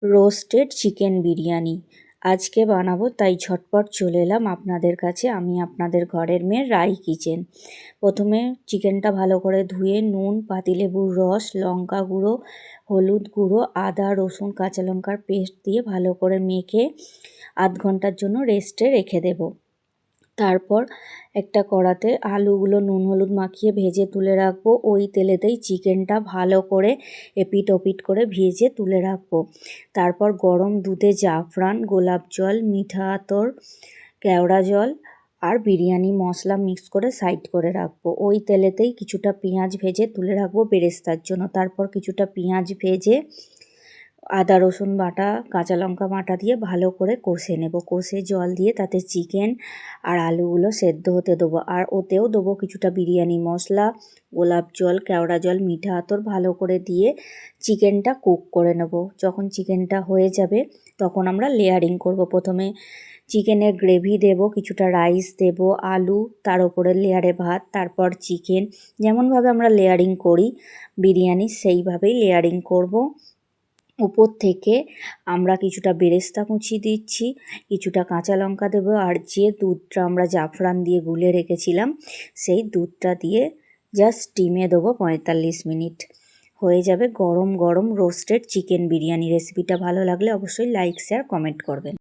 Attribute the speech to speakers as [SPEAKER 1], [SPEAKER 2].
[SPEAKER 1] Roasted chicken biryani আজকে বানাবো, তাই ঝটপট চলে এলাম আপনাদের কাছে। আমি আপনাদের ঘরের মেয়ে রাই কিচেন। প্রথমে চিকেনটা ভালো করে ধুয়ে নুন, পাতিলেবুর রস, লঙ্কা গুঁড়ো, হলুদ গুঁড়ো, আদা রসুন কাঁচা লঙ্কার পেস্ট দিয়ে ভালো করে মেখে আধ ঘন্টার জন্য রেস্টে রেখে দেবো। তারপর একটা কড়াতে আলুগুলো নুন হলুদ মাখিয়ে ভেজে তুলে রাখবো। ওই তেলেতেই চিকেনটা ভালো করে এপিট ওপিট করে ভেজে তুলে রাখবো। তারপর গরম দুধে জাফরান, গোলাপ জল, মিঠা আতর, কেওড়া জল আর বিরিয়ানি মশলা মিক্স করে সাইড করে রাখবো। ওই তেলেতেই কিছুটা পেঁয়াজ ভেজে তুলে রাখবো বেরেস্তার জন্য। তারপর কিছুটা পেঁয়াজ ভেজে আদা রসুন বাটা, কাঁচা লঙ্কা বাটা দিয়ে ভালো করে কষে নেব। কষে জল দিয়ে তাতে চিকেন আর আলুগুলো সেদ্ধ হতে দেবো। আর ওতেও দেবো কিছুটা বিরিয়ানি মশলা, গোলাপ জল, কেওড়া জল, মিঠা আতর ভালো করে দিয়ে চিকেনটা কুক করে নেব। যখন চিকেনটা হয়ে যাবে তখন আমরা লেয়ারিং করব। প্রথমে চিকেনের গ্রেভি দেব, কিছুটা রাইস দেব, আলু, তার উপরে লেয়ারে ভাত, তারপর চিকেন। যেমনভাবে আমরা লেয়ারিং করি বিরিয়ানি সেইভাবেই লেয়ারিং করব। উপর থেকে আমরা কিছুটা বেরেস্তা কুচি দিচ্ছি, কিছুটা কাঁচা লঙ্কা দেবো, আর যে দুধটা আমরা জাফরান দিয়ে গুলে রেখেছিলাম সেই দুধটা দিয়ে জাস্ট স্টিমে দেবো 45 মিনিট। হয়ে যাবে গরম গরম রোস্টেড চিকেন বিরিয়ানি। রেসিপিটা ভালো লাগলে অবশ্যই লাইক শেয়ার কমেন্ট করবেন।